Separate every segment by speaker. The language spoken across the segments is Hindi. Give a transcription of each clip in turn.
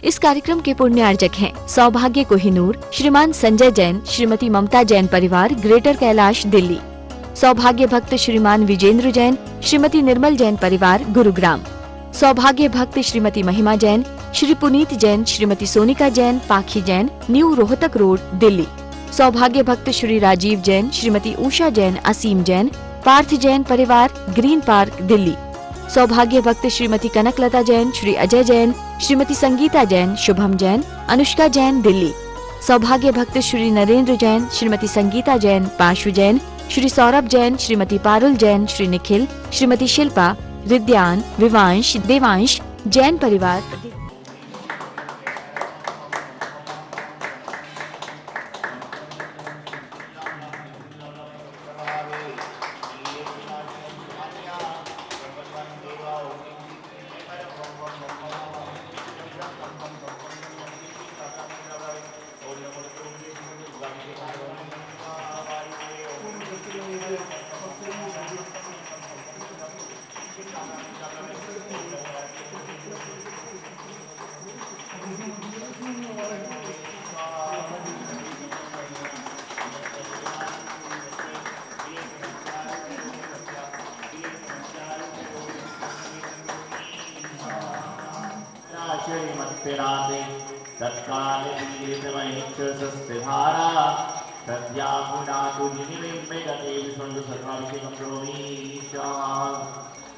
Speaker 1: इस कार्यक्रम के पुण्यार्जक हैं सौभाग्य कोहिनूर, श्रीमान संजय जैन, श्रीमती ममता जैन परिवार, ग्रेटर कैलाश, दिल्ली। सौभाग्य भक्त श्रीमान विजेंद्र जैन, श्रीमती निर्मल जैन परिवार, गुरुग्राम। सौभाग्य भक्त श्रीमती महिमा जैन, श्री पुनीत जैन, श्रीमती सोनिका जैन, पाखी जैन, न्यू रोहतक रोड, दिल्ली। सौभाग्य भक्त श्री राजीव जैन, श्रीमती उषा जैन, असीम जैन, पार्थ जैन परिवार, ग्रीन पार्क, दिल्ली। सौभाग्य भक्त श्रीमती कनकलता जैन, श्री अजय जैन, श्रीमती संगीता जैन, शुभम जैन, अनुष्का जैन, दिल्ली। सौभाग्य भक्त श्री नरेंद्र जैन, श्रीमती संगीता जैन, पाशु जैन, श्री सौरभ जैन, श्रीमती पारुल जैन, श्री निखिल, श्रीमती शिल्पा, रिद्यान, विवांश, देवांश जैन परिवार।
Speaker 2: श्रीमत्पिराते तत्काले वीरमहिक्षसस्तिधारा सद्या पुनातु निनिमिम्मेगते विष्णु सर्वाभिषेकं करोमि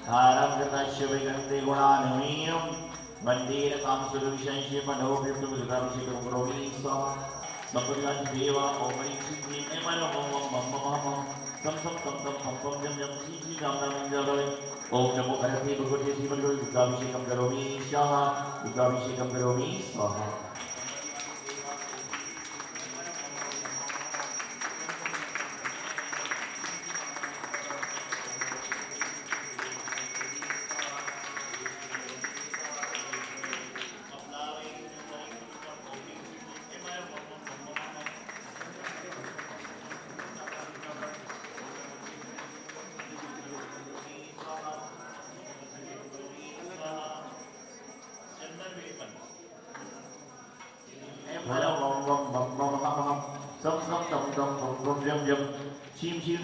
Speaker 2: धारं कृतस्य विगन्ते गुणानुमीयं मन्दिरकां सुरविशंस्य मनोभिप्तुभिषेकं करोमि सपरिवार देवा ओमरि श्री मम मम मम सम सम सम सम सम सम जम जम श्री राम राम जय ओम नमो भगवते भगवते श्रीमद् दुर्गाभिषेकं करोमि स्वाहा दुर्गाभिषेकं करोमि स्वाहा।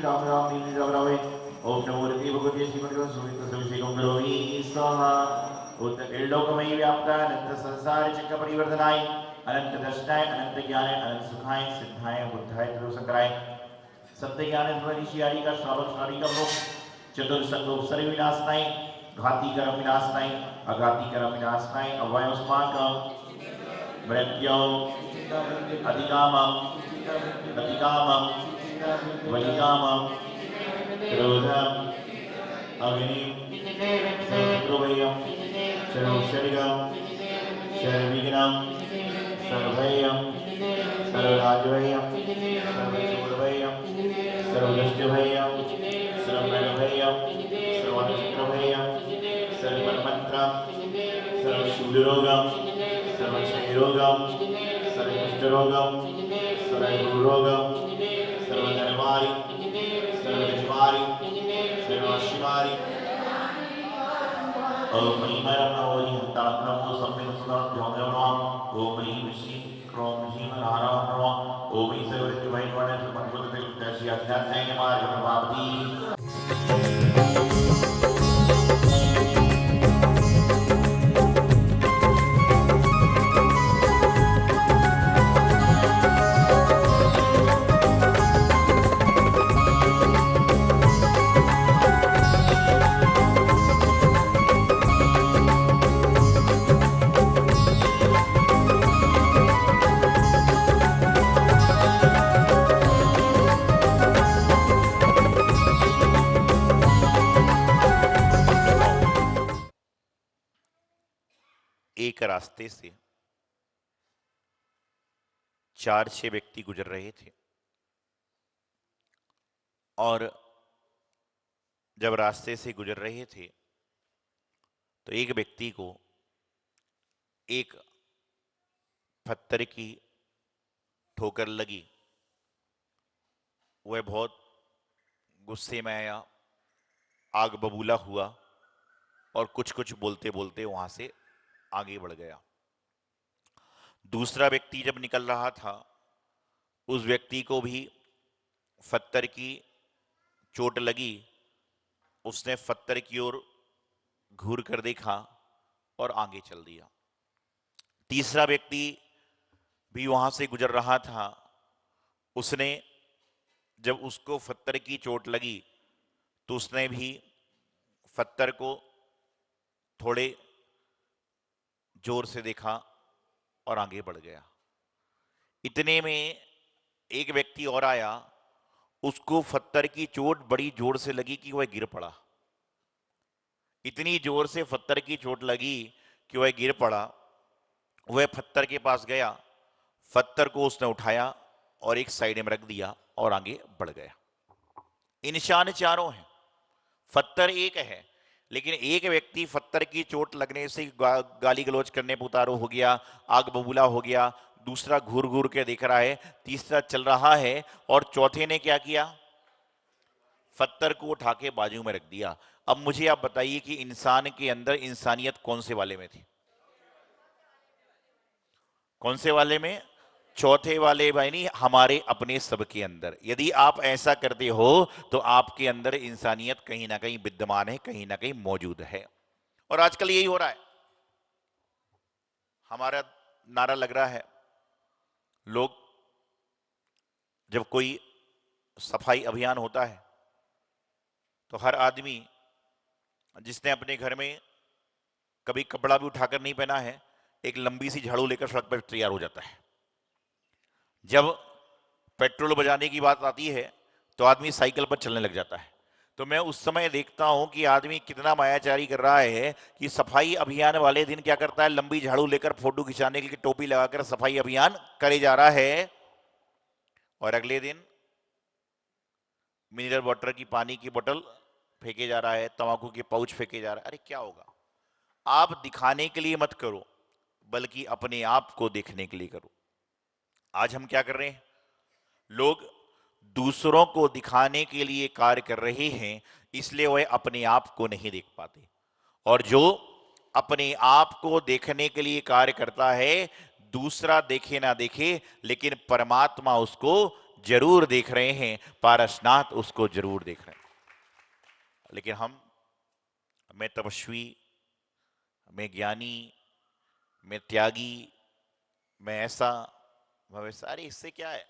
Speaker 2: राम राम ओम नमो भगवते श्रीमद्भिषेकं करोमि स्वाहा। उत्तलोकमयी व्याप्त अनंत संसार चक्र परिवर्तनाय अनंत दर्शनाय अनंत ज्ञान अनंत सुखाय सिद्धाय बुद्धाय त्रिलोकशंकराय सत्य ज्ञान ऋषियारी का श्रावक श्रावी का मोक्ष चतुर्संग उपसर्ग विनाशनाय घाती कर्म विनाशनाय अघाती कर्म विनाशनाय अवयस्माकं मृत्यों अधिकामं प्रतिकामं वलिकामं क्रोधम अग्निं सर्वद्रोहयं सर्वशरीरं सर्वविघ्नं सर्वभयं सर्वराजभयं सर्वशूलभयं सर्वदुष्टभयं सर्वमृगभयं सर्वनक्षत्रभयं सर्वमन्त्रं सर्वशूलरोगं सर्वक्षयरोगं सर्वकुष्ठरोगं सर्वगुरुरोगं सर्वधनवारि सर्वनिवारि सर्वशिवारि ओम ह्रीं नमो हंताक्रमो सम्मिलनं ध्यानम् ओम ह्रीं श्रीं क्रों ह्रीं नारायण नमः ओम ह्रीं सर्वविद्यावैनवणं सुपन्वते तस्य अध्यात्मैः मार्गप्रभावति।
Speaker 3: एक रास्ते से 4-6 व्यक्ति गुजर रहे थे और जब रास्ते से गुजर रहे थे तो एक व्यक्ति को एक पत्थर की ठोकर लगी। वह बहुत गुस्से में आया, आग बबूला हुआ और कुछ कुछ बोलते बोलते वहां से आगे बढ़ गया। दूसरा व्यक्ति जब निकल रहा था, उस व्यक्ति को भी पत्थर की चोट लगी। उसने पत्थर की ओर घूर कर देखा और आगे चल दिया। तीसरा व्यक्ति भी वहां से गुजर रहा था। उसने जब उसको पत्थर की चोट लगी तो उसने भी पत्थर को थोड़े जोर से देखा और आगे बढ़ गया। इतने में एक व्यक्ति और आया। उसको पत्थर की चोट बड़ी जोर से लगी कि वह गिर पड़ा। इतनी जोर से पत्थर की चोट लगी कि वह गिर पड़ा। वह पत्थर के पास गया, पत्थर को उसने उठाया और एक साइड में रख दिया और आगे बढ़ गया। इंसान चारों हैं, पत्थर एक है, लेकिन एक व्यक्ति पत्थर की चोट लगने से गाली गलौज करने पर उतारू हो गया, आग बबूला हो गया। दूसरा घूर घूर के देख रहा है, तीसरा चल रहा है और चौथे ने क्या किया? पत्थर को उठा के बाजू में रख दिया। अब मुझे आप बताइए कि इंसान के अंदर इंसानियत कौन से वाले में थी? कौन से वाले में? चौथे वाले भाई नहीं, हमारे अपने सब के अंदर। यदि आप ऐसा करते हो तो आपके अंदर इंसानियत कहीं ना कहीं विद्यमान है, कहीं ना कहीं मौजूद है। और आजकल यही हो रहा है। हमारा नारा लग रहा है, लोग जब कोई सफाई अभियान होता है तो हर आदमी जिसने अपने घर में कभी कपड़ा भी उठाकर नहीं पहना है, एक लंबी सी झाड़ू लेकर सड़क पर तैयार हो जाता है। जब पेट्रोल बचाने की बात आती है तो आदमी साइकिल पर चलने लग जाता है। तो मैं उस समय देखता हूं कि आदमी कितना मायाचारी कर रहा है कि सफाई अभियान वाले दिन क्या करता है, लंबी झाड़ू लेकर फोटो खिंचाने के लिए टोपी लगाकर सफाई अभियान करे जा रहा है, और अगले दिन मिनरल वाटर की पानी की बोतल फेंके जा रहा है, तंबाकू के पाउच फेंके जा रहा है। अरे क्या होगा? आप दिखाने के लिए मत करो, बल्कि अपने आप को देखने के लिए करो। आज हम क्या कर रहे हैं? लोग दूसरों को दिखाने के लिए कार्य कर रहे हैं, इसलिए वह अपने आप को नहीं देख पाते। और जो अपने आप को देखने के लिए कार्य करता है, दूसरा देखे ना देखे, लेकिन परमात्मा उसको जरूर देख रहे हैं, पारसनाथ उसको जरूर देख रहे हैं। लेकिन मैं तपस्वी, मैं ज्ञानी, मैं त्यागी, मैं ऐसा, मैं वैसा। अरे इससे क्या है?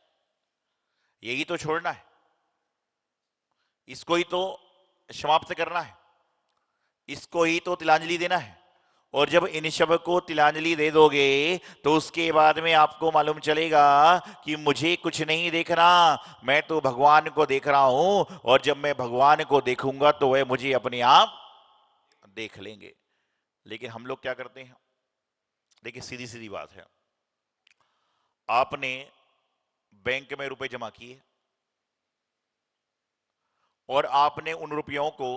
Speaker 3: यही तो छोड़ना है, इसको ही तो समाप्त करना है, इसको ही तो तिलांजलि देना है। और जब इन शब को तिलांजलि दे दोगे तो उसके बाद में आपको मालूम चलेगा कि मुझे कुछ नहीं देखना, मैं तो भगवान को देख रहा हूं। और जब मैं भगवान को देखूंगा तो वह मुझे अपने आप देख लेंगे। लेकिन हम लोग क्या करते हैं? देखिए, सीधी सीधी बात है, आपने बैंक में रुपए जमा किए और आपने उन रुपयों को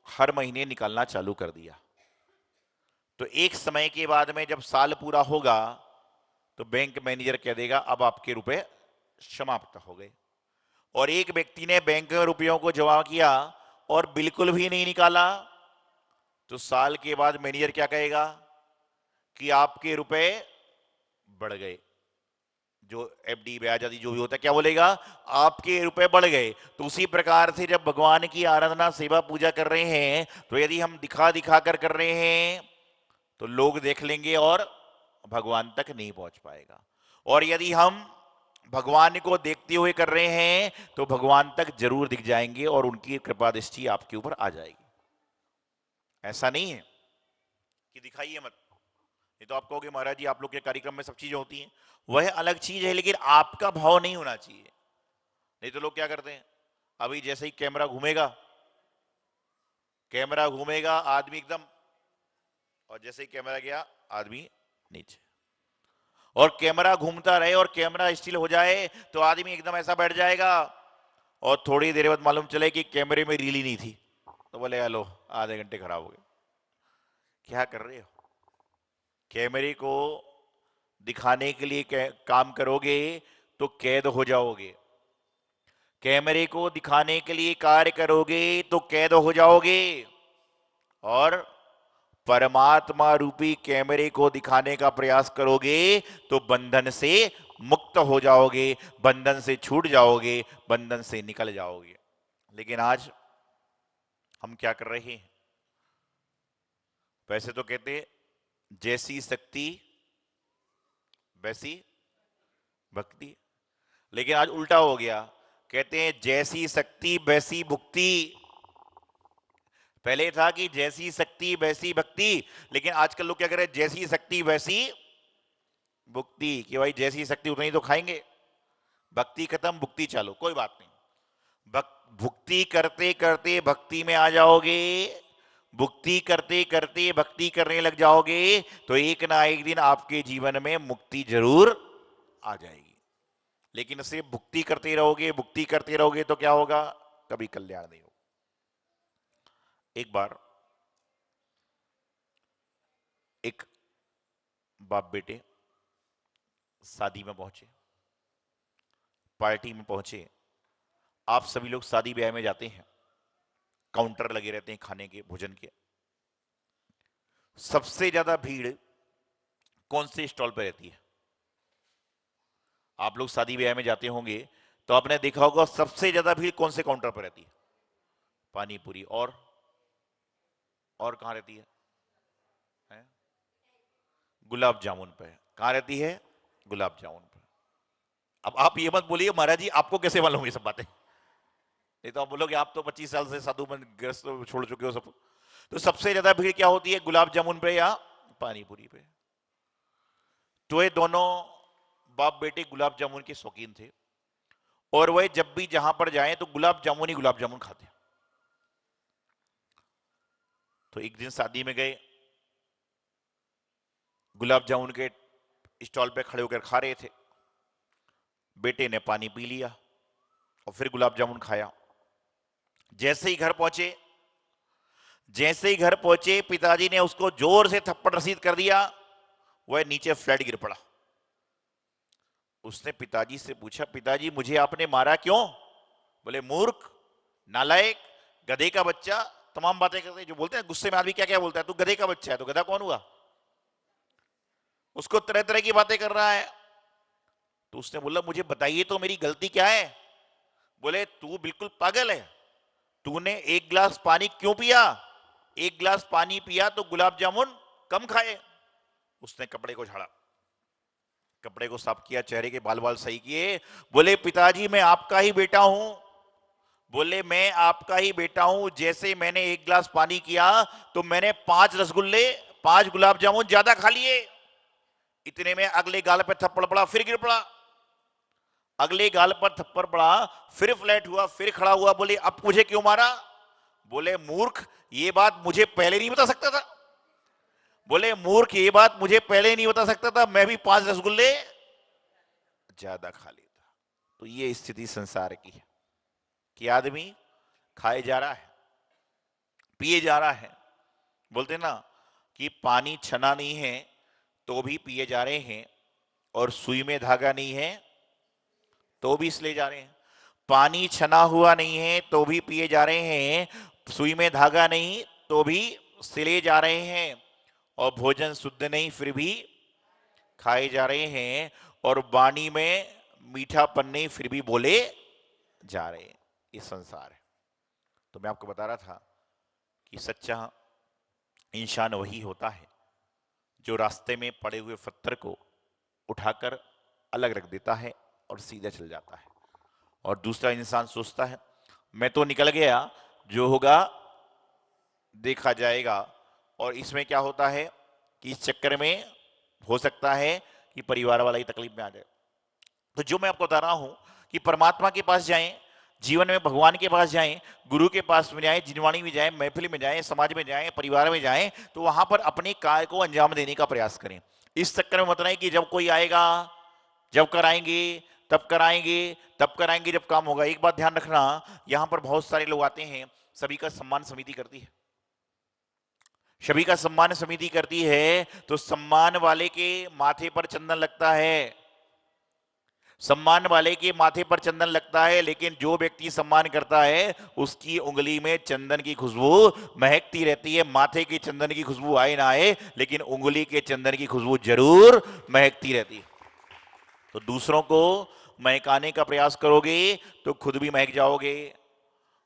Speaker 3: हर महीने निकालना चालू कर दिया। तो एक समय के बाद में जब साल पूरा होगा तो बैंक मैनेजर कह देगा अब आपके रुपए समाप्त हो गए। और एक व्यक्ति ने बैंक में रुपयों को जमा किया और बिल्कुल भी नहीं निकाला, तो साल के बाद मैनेजर क्या कहेगा कि आपके रुपए बढ़ गए। जो एफडी ब्याज आदि जो भी होता है, क्या बोलेगा? आपके रुपए बढ़ गए। तो उसी प्रकार से जब भगवान की आराधना, सेवा, पूजा कर रहे हैं, तो यदि हम दिखा दिखा कर रहे हैं तो लोग देख लेंगे और भगवान तक नहीं पहुंच पाएगा। और यदि हम भगवान को देखते हुए कर रहे हैं तो भगवान तक जरूर दिख जाएंगे और उनकी कृपा दृष्टि आपके ऊपर आ जाएगी। ऐसा नहीं है कि दिखाइए मत, नहीं तो आप कहोगे महाराज जी आप लोग के कार्यक्रम में सब चीजें होती हैं, वह अलग चीज है, लेकिन आपका भाव नहीं होना चाहिए। नहीं तो लोग क्या करते हैं, अभी जैसे ही कैमरा घूमेगा आदमी एकदम, और जैसे ही कैमरा गया आदमी नीचे, और कैमरा घूमता रहे और कैमरा स्टिल हो जाए तो आदमी एकदम ऐसा बैठ जाएगा, और थोड़ी देर बाद मालूम चले कि कैमरे में रील ही नहीं थी, तो बोले लो आधे घंटे खराब हो गए। क्या कर रहे हो? कैमरे को दिखाने के लिए काम करोगे तो कैद हो जाओगे, कैमरे को दिखाने के लिए कार्य करोगे तो कैद हो जाओगे, और परमात्मा रूपी कैमरे को दिखाने का प्रयास करोगे तो बंधन से मुक्त हो जाओगे, बंधन से छूट जाओगे, बंधन से निकल जाओगे। लेकिन आज हम क्या कर रहे हैं? वैसे तो कहते जैसी शक्ति वैसी भक्ति, लेकिन आज उल्टा हो गया। कहते हैं जैसी शक्ति वैसी भक्ति। पहले था कि जैसी शक्ति वैसी भक्ति, लेकिन आजकल लोग क्या कर रहे हैं? जैसी शक्ति वैसी भक्ति, कि भाई जैसी शक्ति उतनी तो खाएंगे, भक्ति खत्म भक्ति चालू, कोई बात नहीं। भक्ति करते करते भक्ति में आ जाओगे, भक्ति करते करते भक्ति करने लग जाओगे तो एक ना एक दिन आपके जीवन में मुक्ति जरूर आ जाएगी। लेकिन सिर्फ भक्ति करते रहोगे, भक्ति करते रहोगे तो क्या होगा? कभी कल्याण नहीं होगा। एक बार एक बाप बेटे शादी में पहुंचे, पार्टी में पहुंचे। आप सभी लोग शादी ब्याह में जाते हैं, काउंटर लगे रहते हैं खाने के, भोजन के। सबसे ज्यादा भीड़ कौन से स्टॉल पर रहती है? आप लोग शादी ब्याह में जाते होंगे तो आपने देखा होगा सबसे ज्यादा भीड़ कौन से काउंटर पर रहती है? पानी पूरी। और कहां रहती है? गुलाब जामुन पे। कहां रहती है? गुलाब जामुन पे। अब आप ये मत बोलिए महाराज जी आपको कैसे मालूम ये सब बातें, नहीं तो आप बोलोगे आप तो 25 साल से साधु बन ग्रस्त छोड़ चुके हो सब। तो सबसे ज्यादा भीड़ क्या होती है? गुलाब जामुन पे या पानी पूरी पे। तो ये दोनों बाप बेटे गुलाब जामुन के शौकीन थे और वह जब भी जहां पर जाएं तो गुलाब जामुन खाते। तो एक दिन शादी में गए, गुलाब जामुन के स्टॉल पे खड़े होकर खा रहे थे। बेटे ने पानी पी लिया और फिर गुलाब जामुन खाया। जैसे ही घर पहुंचे पिताजी ने उसको जोर से थप्पड़ रसीद कर दिया, वह नीचे फ्लैट गिर पड़ा। उसने पिताजी से पूछा, पिताजी मुझे आपने मारा क्यों? बोले मूर्ख, नालायक, गधे का बच्चा। तमाम बातें करते हैं जो बोलते हैं गुस्से में आदमी क्या क्या बोलता है, तू गधे का बच्चा है। तो गधा कौन हुआ? उसको तरह तरह की बातें कर रहा है। तो उसने बोला मुझे बताइए तो मेरी गलती क्या है? बोले तू बिल्कुल पागल है, तूने एक गिलास पानी क्यों पिया? एक गिलास पानी पिया तो गुलाब जामुन कम खाए। उसने कपड़े को झाड़ा, कपड़े को साफ किया, चेहरे के बाल बाल सही किए। बोले पिताजी मैं आपका ही बेटा हूं। बोले मैं आपका ही बेटा हूं, जैसे मैंने एक गिलास पानी किया तो मैंने 5 रसगुल्ले 5 गुलाब जामुन ज्यादा खा लिए। इतने में अगले गाल पर थप्पड़ पड़ा, फिर गिर पड़ा। अगले गाल पर थप्पड़ पड़ा, फिर फ्लैट हुआ, फिर खड़ा हुआ। बोले अब मुझे क्यों मारा? बोले मूर्ख, ये बात मुझे पहले नहीं बता सकता था। बोले मूर्ख, ये बात मुझे पहले नहीं बता सकता था, मैं भी 5 रसगुल्ले ज्यादा खा लेता। तो ये स्थिति संसार की है कि आदमी खाए जा रहा है, पिए जा रहा है। बोलते ना कि पानी छना नहीं है तो भी पिए जा रहे हैं, और सुई में धागा नहीं है तो भी इसलिए जा रहे हैं। पानी छना हुआ नहीं है तो भी पिए जा रहे हैं, सुई में धागा नहीं तो भी सिले जा रहे हैं, और भोजन शुद्ध नहीं फिर भी खाए जा रहे हैं, और वाणी में मीठापन नहीं फिर भी बोले जा रहे हैं। ये संसार है। तो मैं आपको बता रहा था कि सच्चा इंसान वही होता है जो रास्ते में पड़े हुए पत्थर को उठाकर अलग रख देता है और सीधा चल जाता है। और दूसरा इंसान सोचता है मैं तो निकल गया, जो होगा देखा जाएगा। और इसमें क्या होता है कि इस चक्कर में हो सकता है कि परिवार वाला ही तकलीफ में आ जाए। तो जो मैं आपको बता रहा हूं कि परमात्मा के पास जाएं, जीवन में भगवान के पास जाएं, गुरु के पास में जाएं, जिनवाणी में जाएं, महफिल में जाएं, समाज में जाएं, परिवार में जाएं, तो वहां पर अपने कार्य को अंजाम देने का प्रयास करें। इस चक्कर में मत रहे कि जब कोई आएगा, जब कराएंगे, तब कराएंगे, तब कराएंगे जब काम होगा। एक बात ध्यान रखना, यहां पर बहुत सारे लोग आते हैं, सभी का सम्मान समिति करती है। सभी का सम्मान समिति करती है तो सम्मान वाले के माथे पर चंदन लगता है। सम्मान वाले के माथे पर चंदन लगता है, लेकिन जो व्यक्ति सम्मान करता है उसकी उंगली में चंदन की खुशबू महकती रहती है। माथे की चंदन की खुशबू आए ना आए, लेकिन उंगली के चंदन की खुशबू जरूर महकती रहती है। तो दूसरों को महकाने का प्रयास करोगे तो खुद भी महक जाओगे,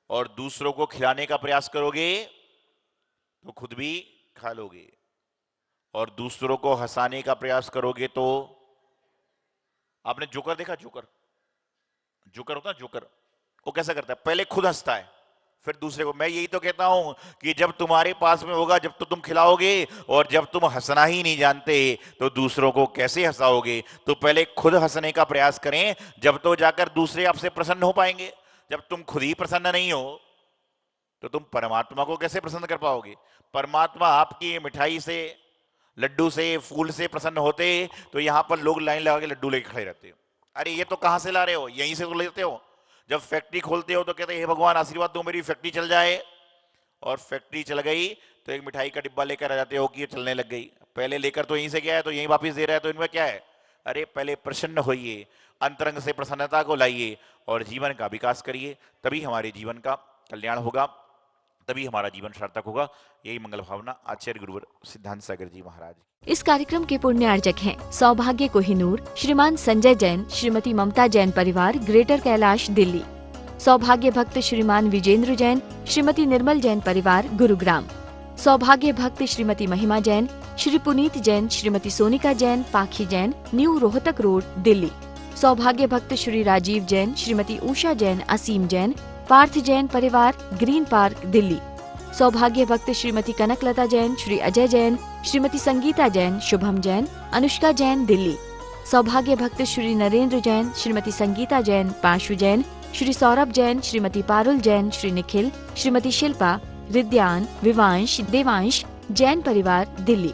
Speaker 3: और दूसरों को खिलाने का प्रयास करोगे तो खुद भी खा लोगे, और दूसरों को हंसाने का प्रयास करोगे तो, आपने जोकर देखा? जोकर होता है जोकर, वो कैसा करता है? पहले खुद हंसता है फिर दूसरे को। मैं यही तो कहता हूं कि जब तुम्हारे पास में होगा जब तो तुम खिलाओगे, और जब तुम हंसना ही नहीं जानते तो दूसरों को कैसे हंसाओगे? तो पहले खुद हंसने का प्रयास करें, जब तो जाकर दूसरे आपसे प्रसन्न हो पाएंगे। जब तुम खुद ही प्रसन्न नहीं हो तो तुम परमात्मा को कैसे प्रसन्न कर पाओगे? परमात्मा आपकी मिठाई से, लड्डू से, फूल से प्रसन्न होते तो यहां पर लोग लाइन लगा के लड्डू लेके खड़े रहते। अरे ये तो कहां से ला रहे हो? यहीं से तो लेते हो। जब फैक्ट्री खोलते हो तो कहते हैं हे भगवान आशीर्वाद दो मेरी फैक्ट्री चल जाए, और फैक्ट्री चल गई तो एक मिठाई का डिब्बा लेकर आ जाते हो कि ये चलने लग गई। पहले लेकर तो यहीं से गया है तो यहीं वापस दे रहा है, तो इनमें क्या है? अरे पहले प्रसन्न होइए, अंतरंग से प्रसन्नता को लाइए और जीवन का विकास करिए, तभी हमारे जीवन का कल्याण होगा, तभी हमारा जीवन सार्थक होगा। यही मंगल भावना आचार्य गुरुवर सिद्धांत सागर जी महाराज।
Speaker 1: इस कार्यक्रम के पुण्यार्जक हैं सौभाग्य कोहिनूर, श्रीमान संजय जैन, श्रीमती ममता जैन परिवार, ग्रेटर कैलाश, दिल्ली। सौभाग्य भक्त श्रीमान विजेंद्र जैन, श्रीमती निर्मल जैन परिवार, गुरुग्राम। सौभाग्य भक्त श्रीमती महिमा जैन, श्री पुनीत जैन, श्रीमती सोनिका जैन, पाखी जैन, न्यू रोहतक रोड, दिल्ली। सौभाग्य भक्त श्री राजीव जैन, श्रीमती उषा जैन, असीम जैन, पार्थ जैन परिवार, ग्रीन पार्क, दिल्ली। सौभाग्य भक्त श्रीमती कनकलता जैन, श्री अजय जैन, श्रीमती संगीता जैन, शुभम जैन, अनुष्का जैन, दिल्ली। सौभाग्य भक्त श्री नरेंद्र जैन, श्रीमती संगीता जैन, पाशु जैन, श्री सौरभ जैन, श्रीमती पारुल जैन, श्री निखिल, श्रीमती शिल्पा, रिद्यान, विवांश, देवांश जैन परिवार, दिल्ली।